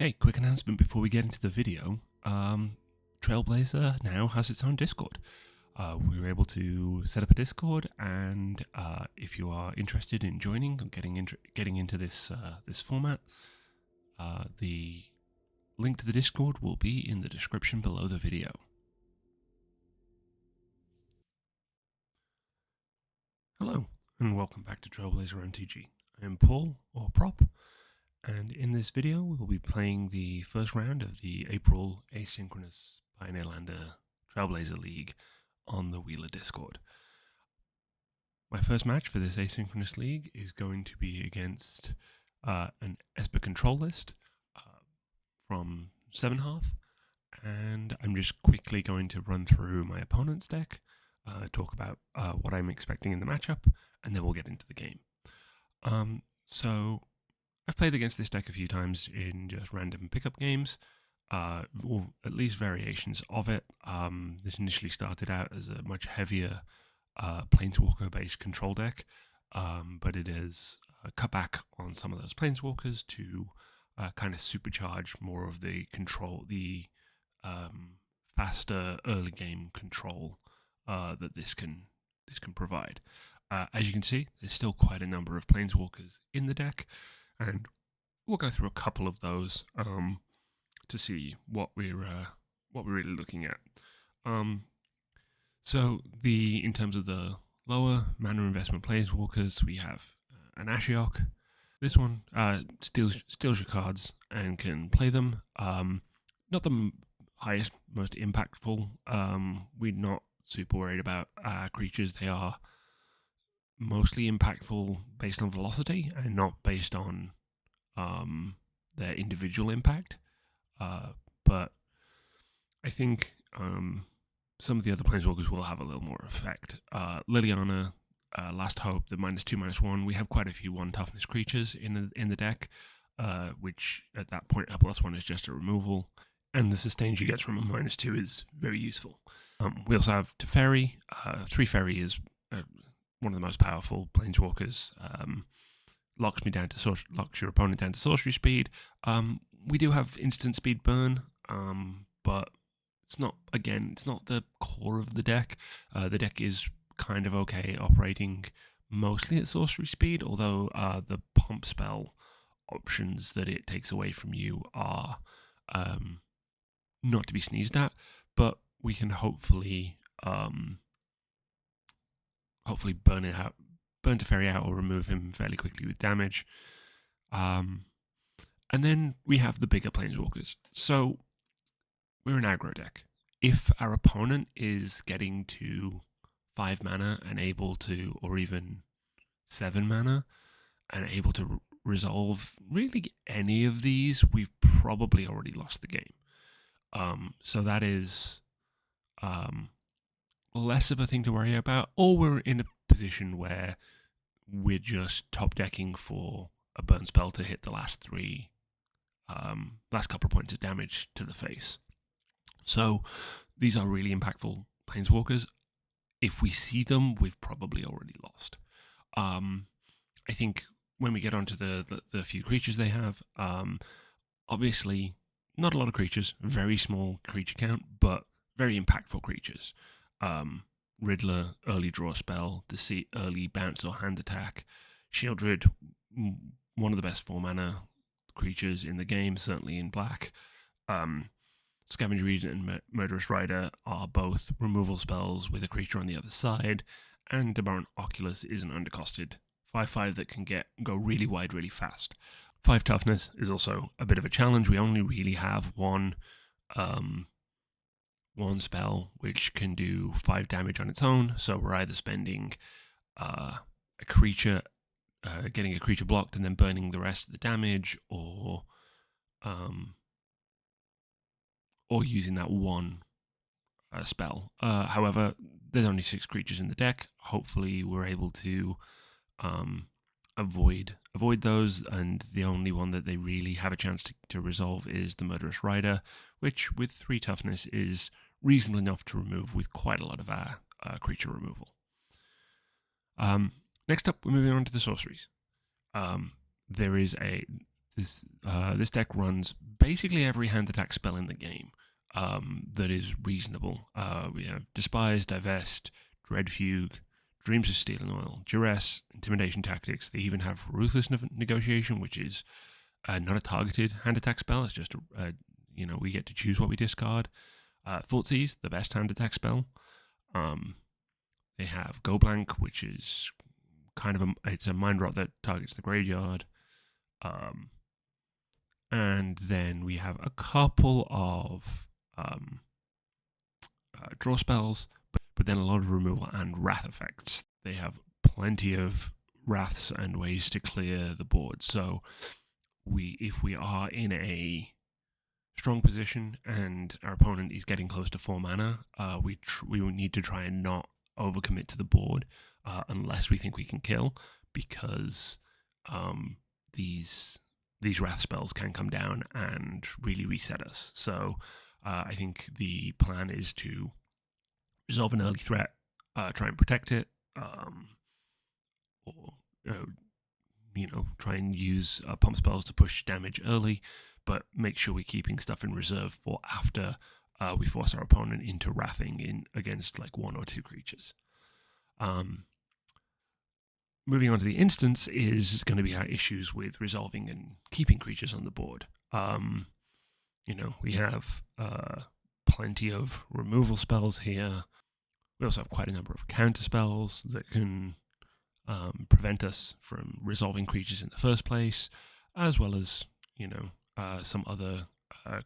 Hey, quick announcement before we get into the video. Trailblazer now has its own Discord. We were able to set up a Discord, and if you are interested in joining and getting into this this format, the link to the Discord will be in the description below the video. Hello, and welcome back to Trailblazer MTG. I am Paul, or Prop, and in this video we will be playing the first round of the April Asynchronous Pioneerlander Trailblazer League on the Wheeler Discord. My first match for this Asynchronous League is going to be against an Esper control list from Seven Hearth, and I'm just quickly going to run through my opponent's deck, talk about what I'm expecting in the matchup, and then we'll get into the game. So I've played against this deck a few times in just random pickup games, or at least variations of it. This initially started out as a much heavier Planeswalker-based control deck, but it has cut back on some of those Planeswalkers to kind of supercharge more of the control, the faster early game control that this can provide. As you can see, there's still quite a number of Planeswalkers in the deck, and we'll go through a couple of those to see what we're really looking at. So in terms of the lower mana investment Planeswalkers, we have an Ashiok. This one steals your cards and can play them. Not the highest, most impactful. We're not super worried about creatures. They are mostly impactful based on velocity and not based on their individual impact. But I think some of the other Planeswalkers will have a little more effect. Liliana, Last Hope, the -2/-1. We have quite a few 1 toughness creatures in the deck, which at that point a +1 is just a removal, and the sustain she gets from a -2 is very useful. We also have Teferi. 3 Fairy is one of the most powerful Planeswalkers. Locks your opponent down to sorcery speed. We do have instant speed burn, but it's not the core of the deck. The deck is kind of okay operating mostly at sorcery speed, although the pump spell options that it takes away from you are not to be sneezed at, but we can hopefully burn Teferi out or remove him fairly quickly with damage. And then we have the bigger Planeswalkers. So we're an aggro deck. If our opponent is getting to 5 mana and able to, or even 7 mana, and able to resolve really any of these, we've probably already lost the game. So that is less of a thing to worry about, or we're in a position where we're just top decking for a burn spell to hit the last couple of points of damage to the face. So these are really impactful Planeswalkers. If we see them, we've probably already lost. I think when we get onto the few creatures they have, obviously not a lot of creatures, very small creature count, but very impactful creatures. Riddler, early draw spell, Deceit, early bounce or hand attack. Shieldred, one of the best 4 mana creatures in the game, certainly in black. Scavenger Regent and Murderous Rider are both removal spells with a creature on the other side, and Demurrant Oculus is an undercosted 5/5 that can go really wide really fast. 5 toughness is also a bit of a challenge. We only really have one spell which can do 5 damage on its own, so we're either spending a creature, getting a creature blocked and then burning the rest of the damage, or using that one spell. However, there's only 6 creatures in the deck. Hopefully we're able to avoid those, and the only one that they really have a chance to resolve is the Murderous Rider, which with 3 toughness is reasonable enough to remove with quite a lot of our creature removal. Next up, we're moving on to the sorceries. This deck runs basically every hand attack spell in the game that is reasonable. We have Despise, Divest, Dread Fugue, Dreams of Steel and Oil, Duress, Intimidation Tactics. They even have Ruthless Negotiation, which is not a targeted hand attack spell. It's just we get to choose what we discard. Thoughtseize, the best hand attack spell. They have Go Blank, which is kind of it's a mind rot that targets the graveyard. And then we have a couple of draw spells, but then a lot of removal and wrath effects. They have plenty of wraths and ways to clear the board. So if we are in a strong position and our opponent is getting close to 4 mana, we will need to try and not overcommit to the board unless we think we can kill, because these wrath spells can come down and really reset us. So I think the plan is to resolve an early threat, try and protect it, or try and use pump spells to push damage early, but make sure we're keeping stuff in reserve for after we force our opponent into wrathing against like 1 or 2 creatures. Moving on to the instance is going to be our issues with resolving and keeping creatures on the board. We have plenty of removal spells here. We also have quite a number of counter spells that can prevent us from resolving creatures in the first place, as well as, some other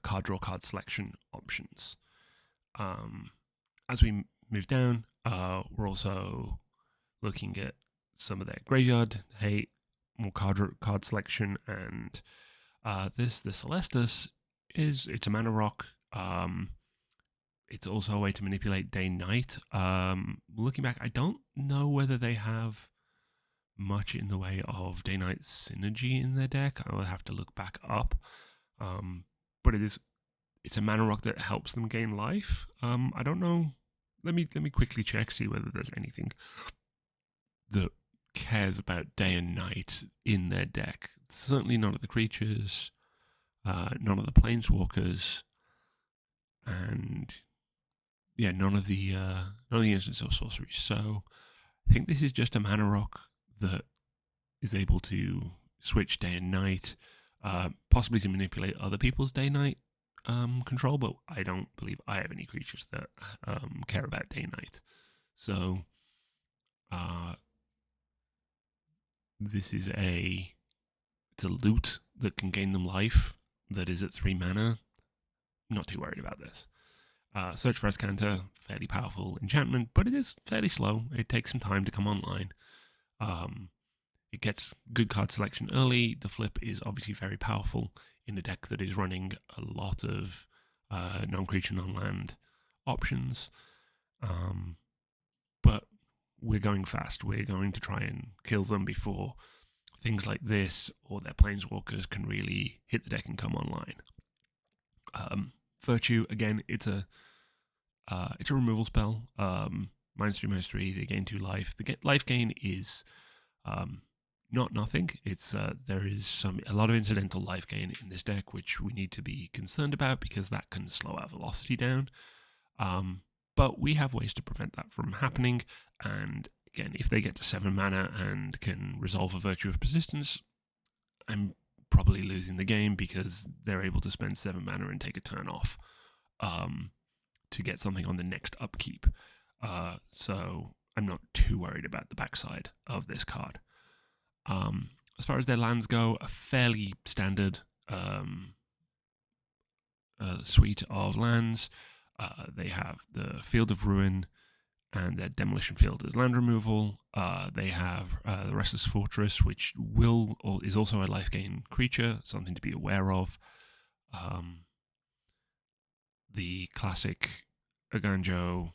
card draw, card selection options. As we move down, we're also looking at some of their graveyard hate, more card selection, and the Celestus it's a mana rock. It's also a way to manipulate day-night. Looking back, I don't know whether they have much in the way of day-night synergy in their deck. I will have to look back up. But it's a mana rock that helps them gain life. I don't know. Let me quickly check, see whether there's anything that cares about day and night in their deck. Certainly none of the creatures, none of the planeswalkers, and none of the instants or sorceries. So I think this is just a mana rock that is able to switch day and night, possibly to manipulate other people's day-night control, but I don't believe I have any creatures that care about day-night. So this is it's a loot that can gain them life that is at 3 mana. Not too worried about this. Search for Escanter, fairly powerful enchantment, but it is fairly slow. It takes some time to come online. It gets good card selection early. The flip is obviously very powerful in a deck that is running a lot of non-creature, non-land options. But we're going fast. We're going to try and kill them before things like this or their planeswalkers can really hit the deck and come online. Virtue, again, it's a removal spell. -3/-3, they gain 2 life. The life gain is not nothing. It's there is a lot of incidental life gain in this deck, which we need to be concerned about because that can slow our velocity down. But we have ways to prevent that from happening. And again, if they get to 7 mana and can resolve a Virtue of Persistence, I'm probably losing the game because they're able to spend 7 mana and take a turn off to get something on the next upkeep. So I'm not too worried about the backside of this card. As far as their lands go, a fairly standard suite of lands. They have the Field of Ruin and their Demolition Field as land removal. They have the Restless Fortress, which is also a life gain creature, something to be aware of. The classic Aganjo,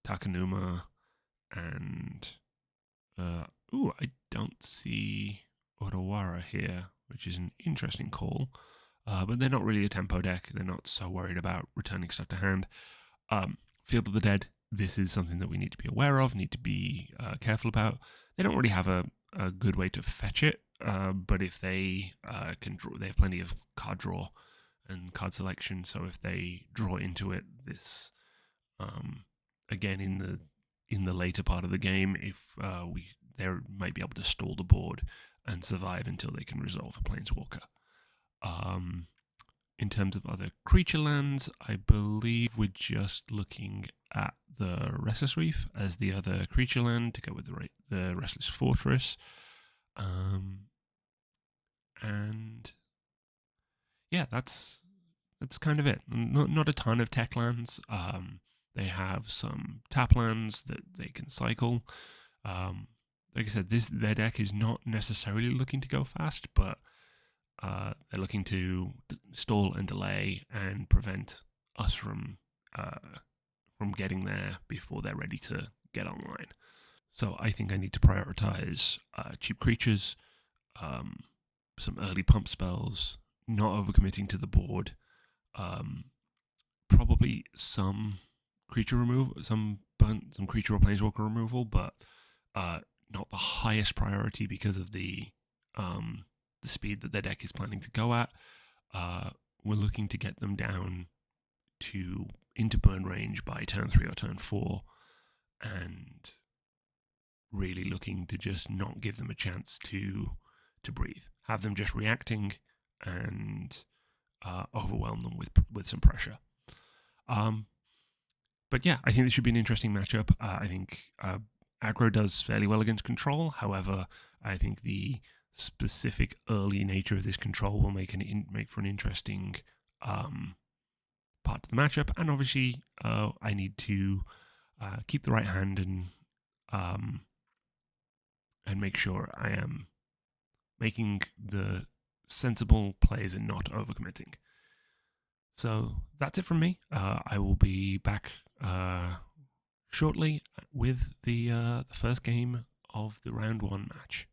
Takanuma, and I don't see Otawara here, which is an interesting call. But they're not really a tempo deck. They're not so worried about returning stuff to hand. Field of the Dead, this is something that we need to be aware of, need to be careful about. They don't really have a good way to fetch it, but if they can draw, they have plenty of card draw and card selection. So if they draw into it, this again in the later part of the game, if they might be able to stall the board and survive until they can resolve a planeswalker. In terms of other creature lands, I believe we're just looking at the Restless Reef as the other creature land to go with the Restless Fortress. And yeah, that's kind of it. Not a ton of tech lands. They have some tap lands that they can cycle. Like I said, their deck is not necessarily looking to go fast, but they're looking to stall and delay and prevent us from getting there before they're ready to get online. So I think I need to prioritize cheap creatures, some early pump spells, not overcommitting to the board, probably some creature removal, some creature or planeswalker removal, but not the highest priority because of the speed that their deck is planning to go at. We're looking to get them down into burn range by turn 3 or turn 4, and really looking to just not give them a chance to breathe. Have them just reacting and overwhelm them with some pressure. But yeah, I think this should be an interesting matchup. I think aggro does fairly well against control. However, I think the specific early nature of this control will make for an interesting part of the matchup. And obviously, I need to keep the right hand and make sure I am making the sensible plays and not overcommitting. So that's it from me. I will be back shortly with the first game of the round 1 match.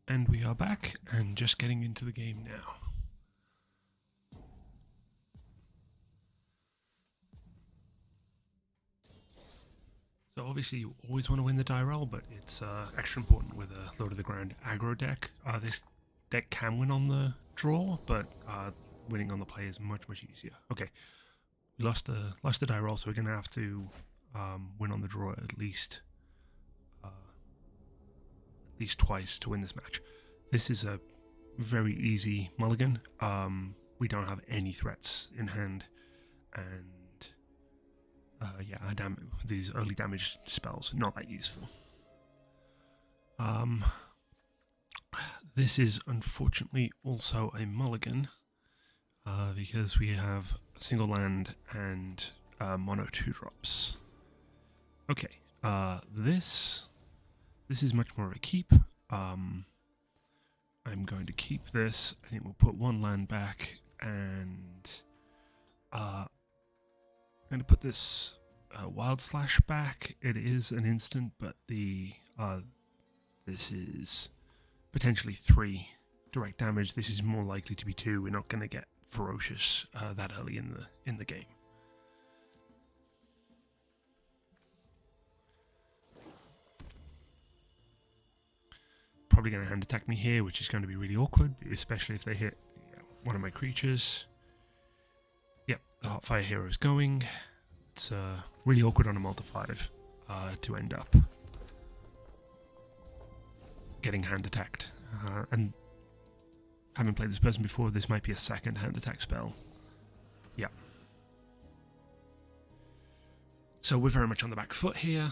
And we are back and just getting into the game now. So obviously you always want to win the die roll, but it's extra important with a Lord of the Ground aggro deck. This deck can win on the draw, but winning on the play is much easier. Okay, we lost the die roll, so we're going to have to win on the draw at least twice to win this match. This is a very easy mulligan. We don't have any threats in hand, and yeah, these early damage spells not that useful. This is unfortunately also a mulligan because we have a single land and mono 2-drops. Okay, this is much more of a keep. I'm going to keep this. I think we'll put one land back, and I'm going to put this Wild Slash back. It is an instant, but this is potentially 3 direct damage. This is more likely to be 2. We're not going to get ferocious that early in the game. Probably going to hand attack me here, which is going to be really awkward, especially if they hit one of my creatures. Yep, the Hotfire Hero is going. It's really awkward on a multi-5 to end up getting hand attacked. And having played this person before, this might be a second hand attack spell. Yeah. So we're very much on the back foot here.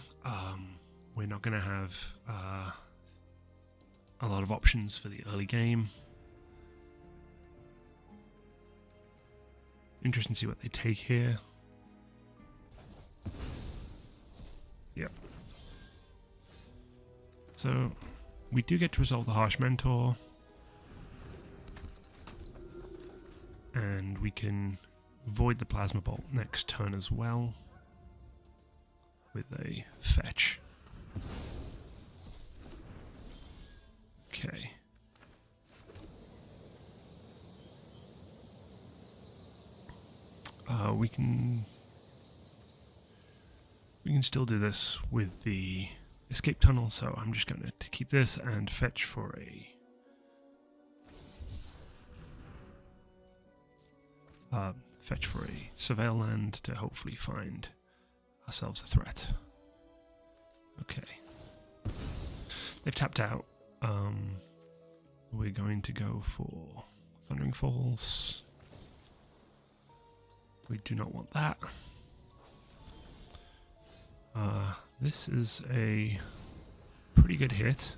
We're not going to have a lot of options for the early game. Interesting to see what they take here. Yep. So we do get to resolve the Harsh Mentor, and we can void the Plasma Bolt next turn as well with a fetch. Okay. We can still do this with the escape tunnel, so I'm just going to keep this and fetch for a fetch for a surveil land to hopefully find ourselves a threat. Okay. They've tapped out. We're going to go for Thundering Falls. We do not want that. This is a pretty good hit.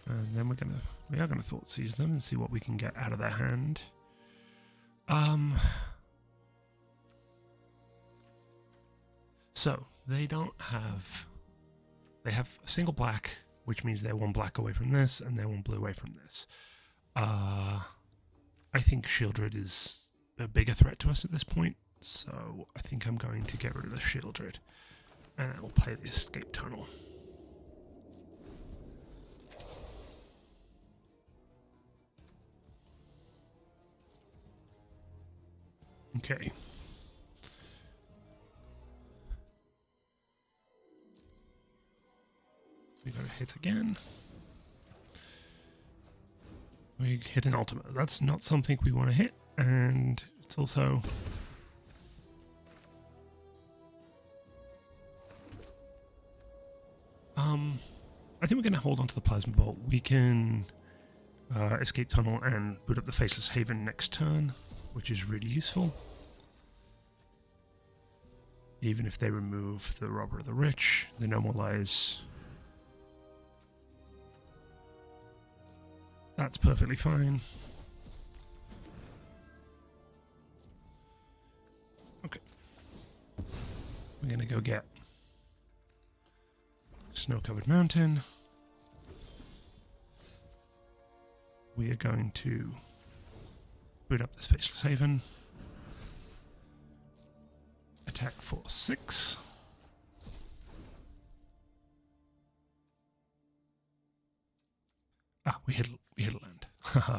And then we are gonna Thought Seize them and see what we can get out of their hand. So they have a single black, which means they're one black away from this, and they're one blue away from this. I think Shieldred is a bigger threat to us at this point, so I think I'm going to get rid of the Shieldred, and I will play the Escape Tunnel. Okay. We got a hit again. We hit an ultimate. That's not something we want to hit, and it's also... I think we're going to hold on to the Plasma Bolt. We can Escape Tunnel and boot up the Faceless Haven next turn, which is really useful. Even if they remove the Robber of the Rich, the Normalize... That's perfectly fine. Okay. We're gonna go get Snow-Covered Mountain. We are going to boot up this Faceless Haven. Attack for 6. Ah, we hit a land. Haha.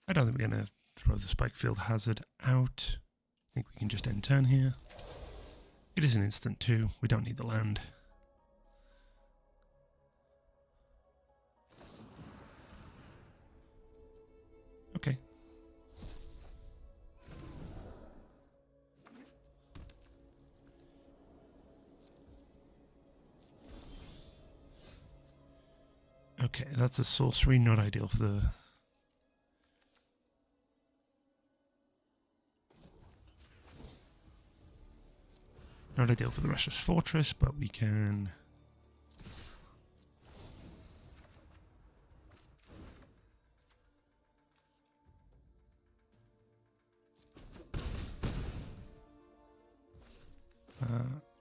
I don't think we're gonna throw the Spikefield Hazard out. I think we can just end turn here. It is an instant too. We don't need the land. Okay. Okay, that's a sorcery, not ideal for the... Not ideal for the Restless Fortress, but we can...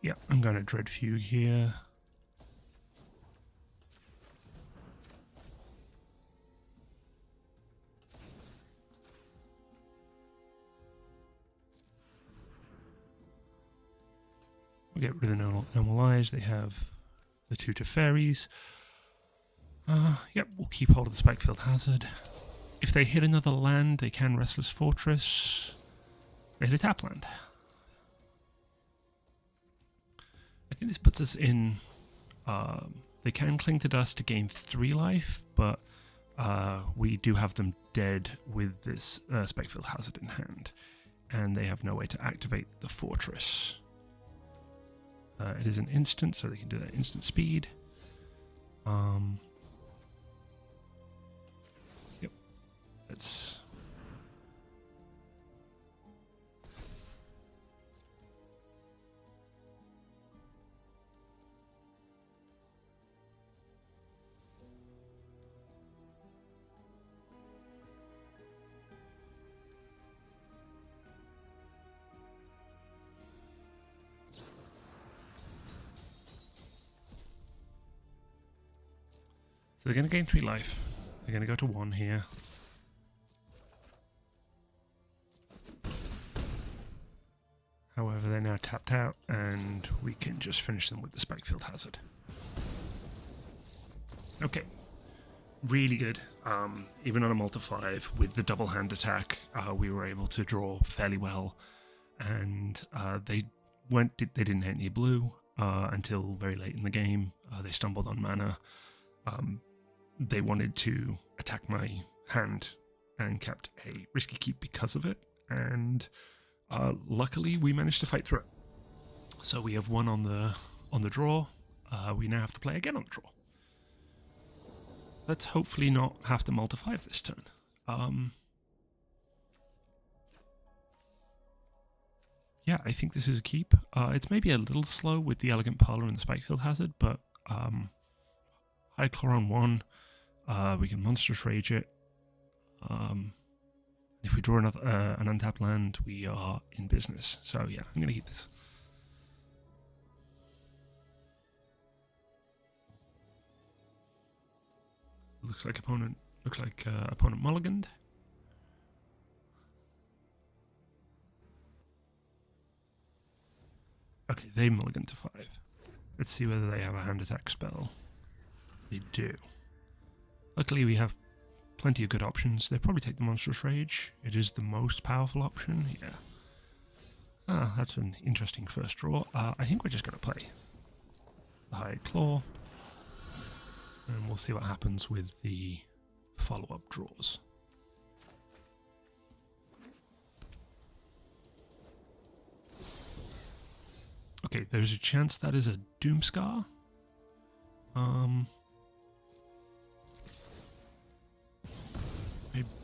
yeah, I'm going to Dread Fugue here. We get rid of the Normalize. They have the 2 Teferis. Yep, we'll keep hold of the Spikefield Hazard. If they hit another land, they can Restless Fortress. They hit a tap land. I think this puts us in... they can cling to dust to gain 3 life, but we do have them dead with this Spikefield Hazard in hand. And they have no way to activate the fortress. It is an instant, so they can do that instant speed. Yep. Let's... So they're going to gain 3 life. They're going to go to 1 here. However, they're now tapped out, and we can just finish them with the Spikefield Hazard. Okay. Really good. Even on a multi-5, with the double hand attack, we were able to draw fairly well and they didn't hit any blue until very late in the game. They stumbled on mana. They wanted to attack my hand and kept a risky keep because of it, and luckily we managed to fight through it. So we have one on the draw. We now have to play again on the draw. Let's hopefully not have to multi-5 this turn. Yeah, I think this is a keep. It's maybe a little slow with the Elegant Parlor and the Spikefield Hazard, but high claw on 1. We can Monstrous Rage it. If we draw another an untapped land, we are in business. So yeah, I'm going to keep this. Looks like opponent mulliganed. Okay, they mulligan to 5. Let's see whether they have a hand attack spell. They do. Luckily, we have plenty of good options. They probably take the Monstrous Rage. It is the most powerful option. Yeah. Ah, that's an interesting first draw. I think we're just going to play the High Claw. And we'll see what happens with the follow-up draws. Okay, there's a chance that is a Doomscar. I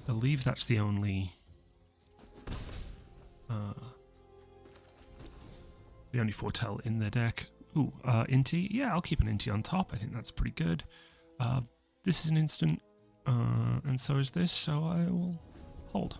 believe that's the only foretell in the deck. Ooh, Inti. Yeah, I'll keep an Inti on top. I think that's pretty good. This is an instant, and so is this, so I will hold.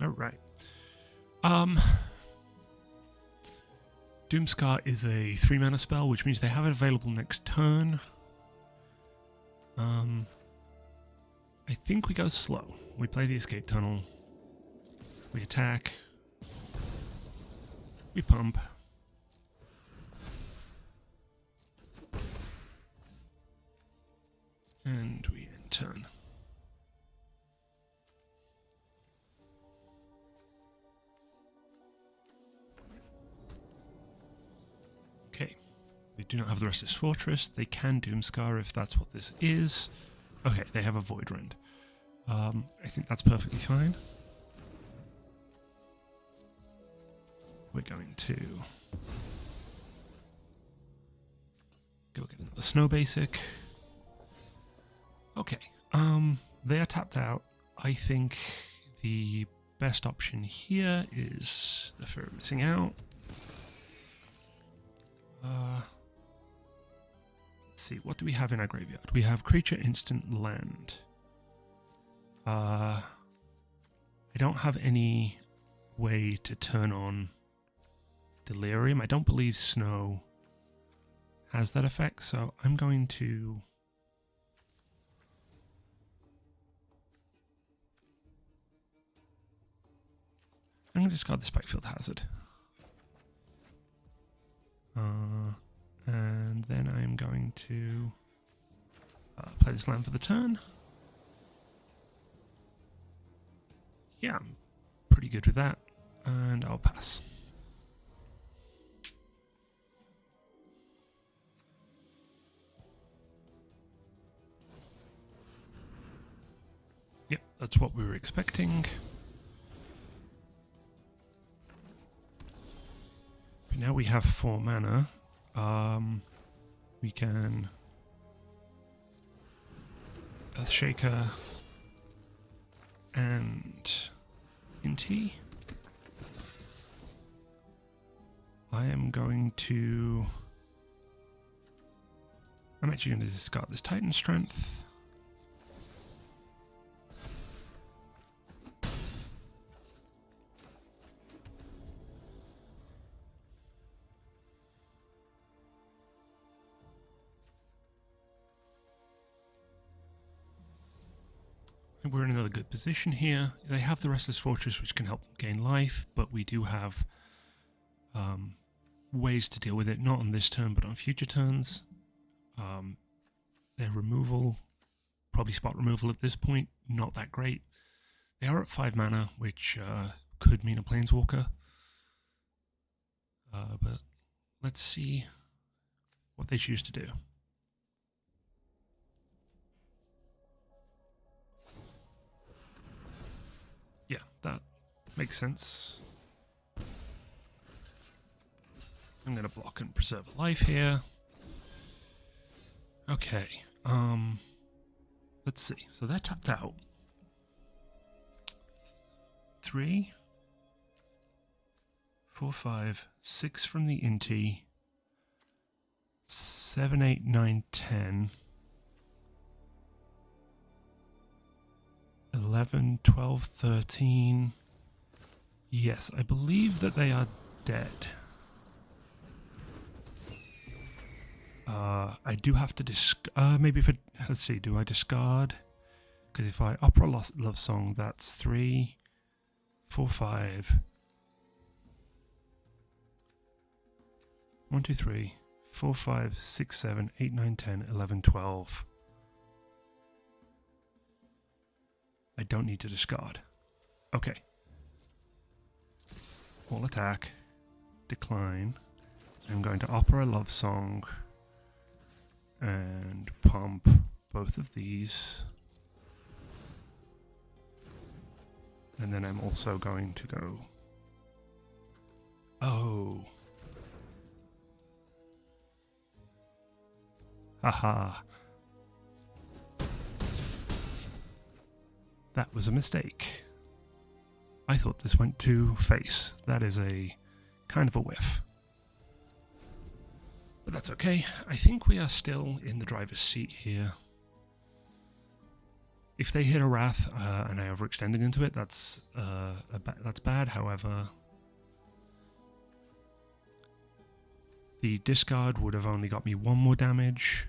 All right. Doomscar is a 3-mana spell, which means they have it available next turn. I think we go slow. We play the Escape Tunnel. We attack. We pump. And we end turn. Okay. They do not have the Restless Fortress. They can Doomscar if that's what this is. Okay, they have a Void Rend. I think that's perfectly fine. We're going to go get another Snow Basic. Okay, they are tapped out. I think the best option here is the Fear of Missing Out. Let's see, what do we have in our graveyard? We have Creature, Instant, Land. I don't have any way to turn on Delirium. I don't believe Snow has that effect, so I'm going to... I'm going to discard the Spikefield Hazard. And then I'm going to play this land for the turn. Yeah, I'm pretty good with that. And I'll pass. Yep, that's what we were expecting. But now we have 4 mana. We can Earthshaker and Inti. I am going to... I'm actually going to discard this Titan Strength. We're in another good position here. They have the Restless Fortress, which can help them gain life, but we do have ways to deal with it, not on this turn, but on future turns. Their removal, probably spot removal at this point, not that great. They are at 5 mana, which could mean a Planeswalker. But let's see what they choose to do. Yeah, that makes sense. I'm going to block and preserve a life here. Okay, let's see. So they're tapped out. 3, 4, 5, 6 from the Inti. 7, 8, 9, 10. 11, 12, 13. Yes, I believe that they are dead. I do have to maybe if it, let's see, do I discard? Because if I Opera Love Song, that's 3, 4, 5. 1, 2, 3, 4, 5, 6, 7, 8, 9, 10, 11, 12. I don't need to discard. Okay. All attack. Decline. I'm going to Opera Love Song and pump both of these. And then I'm also going to go... Oh. Haha. That was a mistake. I thought this went to face. That is a kind of a whiff. But that's okay. I think we are still in the driver's seat here. If they hit a Wrath and I overextended into it, that's bad. However, the discard would have only got me 1 more damage.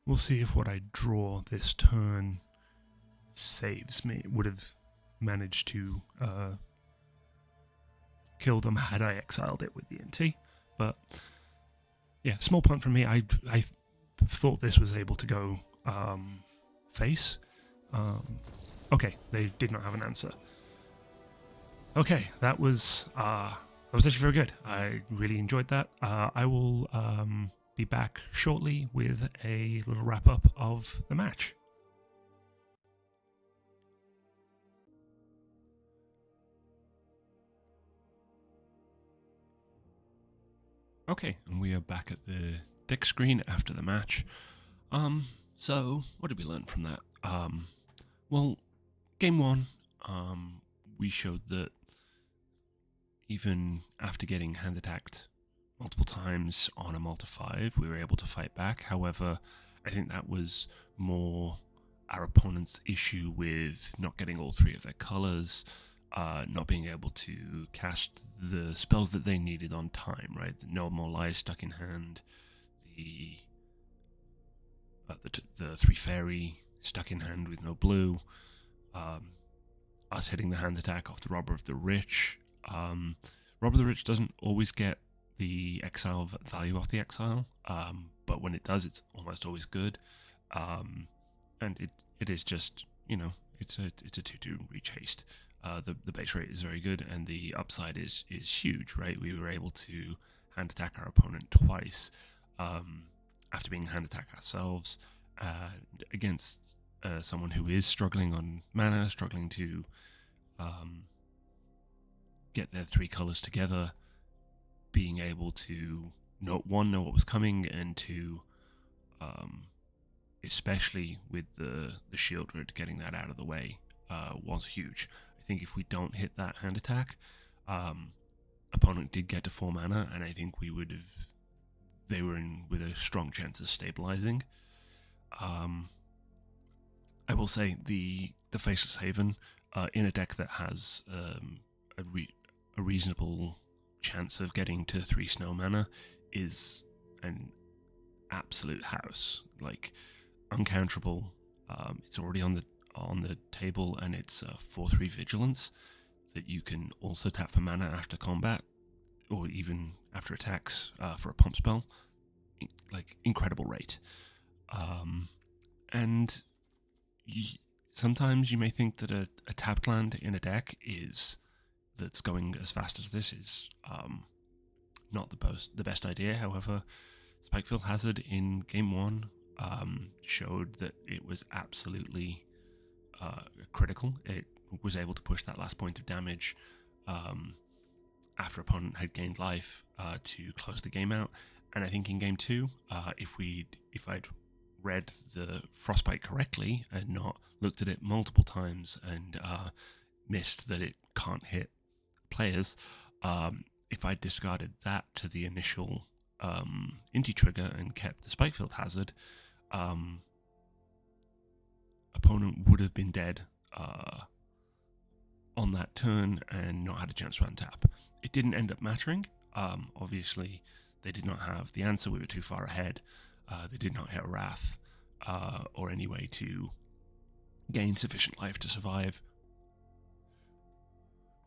We'll see if what I draw this turn saves me. It would have managed to kill them had I exiled it with the NT. But yeah, small punt from me. I thought this was able to go face. Okay, they did not have an answer. Okay, that was actually very good. I really enjoyed that. I will be back shortly with a little wrap up of the match. Okay, and we are back at the deck screen after the match. So what did we learn from that? Well, game 1, we showed that even after getting hand attacked multiple times on a multi-5, we were able to fight back. However, I think that was more our opponent's issue with not getting all 3 of their colors, not being able to cast the spells that they needed on time, right? The No More Lies stuck in hand, the 3 fairy stuck in hand with no blue, us hitting the hand attack off the Robber of the Rich. Robber of the Rich doesn't always get the exile value off the exile, but when it does, it's almost always good. And it is just, it's a 2/2 reach haste. The base rate is very good, and the upside is huge, right? We were able to hand attack our opponent twice after being hand attacked ourselves against someone who is struggling on mana, struggling to get their 3 colors together, being able to know what was coming, and to especially with the Shieldred, getting that out of the way was huge. I think if we don't hit that hand attack, opponent did get to 4 mana, and I think they were in with a strong chance of stabilizing. I will say the Faceless Haven in a deck that has a reasonable chance of getting to 3 snow mana is an absolute house, like uncounterable. It's already on the table, and it's 4/3 vigilance that you can also tap for mana after combat, or even after attacks for a pump spell. Like, incredible rate. And sometimes you may think that a tapped land in a deck that's going as fast as this is not the best idea. However, Spikefield Hazard in Game 1 showed that it was absolutely critical. It was able to push that last point of damage after opponent had gained life to close the game out. And I think in Game 2, if I'd read the Frostbite correctly and not looked at it multiple times and missed that it can't hit players, if I discarded that to the initial Inti trigger and kept the Spikefield Hazard, opponent would have been dead on that turn and not had a chance to untap. It didn't end up mattering. Obviously, they did not have the answer. We were too far ahead. They did not hit a Wrath or any way to gain sufficient life to survive.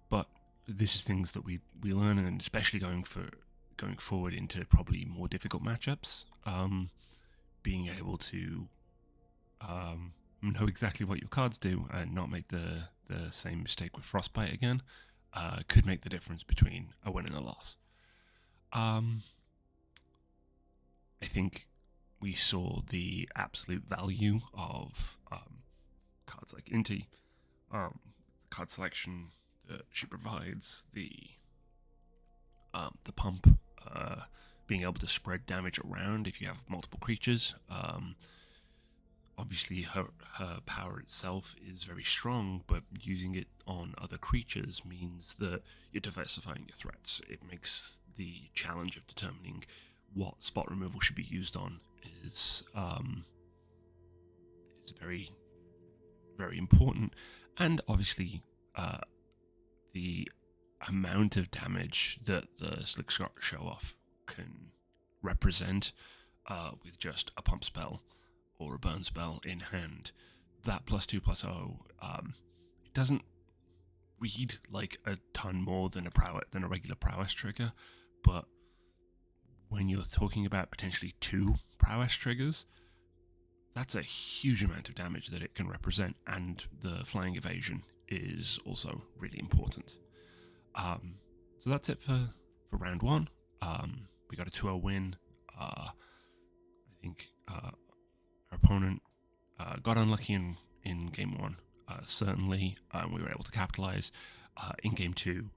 But this is things that we learn, and especially going forward into probably more difficult matchups, being able to know exactly what your cards do and not make the same mistake with Frostbite again could make the difference between a win and a loss. I think we saw the absolute value of cards like Inti, card selection that she provides, the pump, being able to spread damage around if you have multiple creatures. Obviously, her power itself is very strong, but using it on other creatures means that you're diversifying your threats. It makes the challenge of determining what spot removal should be used on is very, very important. And obviously, the amount of damage that the Slick Show Off can represent with just a pump spell or a burn spell in hand, that +2/+0, it doesn't read like a ton more than a regular prowess trigger, but when you're talking about potentially 2 prowess triggers, that's a huge amount of damage that it can represent, and the flying evasion is also really important. So that's it for round 1. We got a 2-0 win. I think our opponent got unlucky in Game 1, certainly. We were able to capitalize. In Game 2,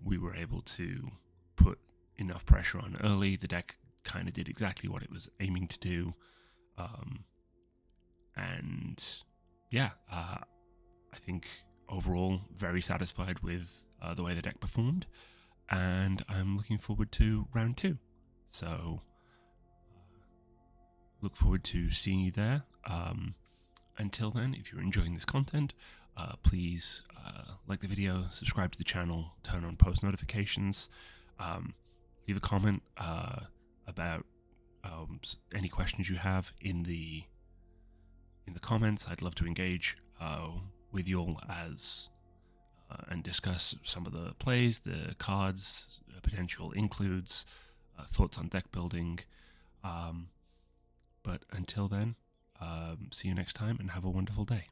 we were able to put enough pressure on early. The deck kind of did exactly what it was aiming to do. And yeah, I think overall very satisfied with the way the deck performed, and I'm looking forward to round 2. So look forward to seeing you there. Until then, if you're enjoying this content, please like the video, subscribe to the channel, turn on post notifications, leave a comment about any questions you have in the comments. I'd love to engage with you all and discuss some of the plays, the cards, potential includes, thoughts on deck building. But until then, see you next time and have a wonderful day.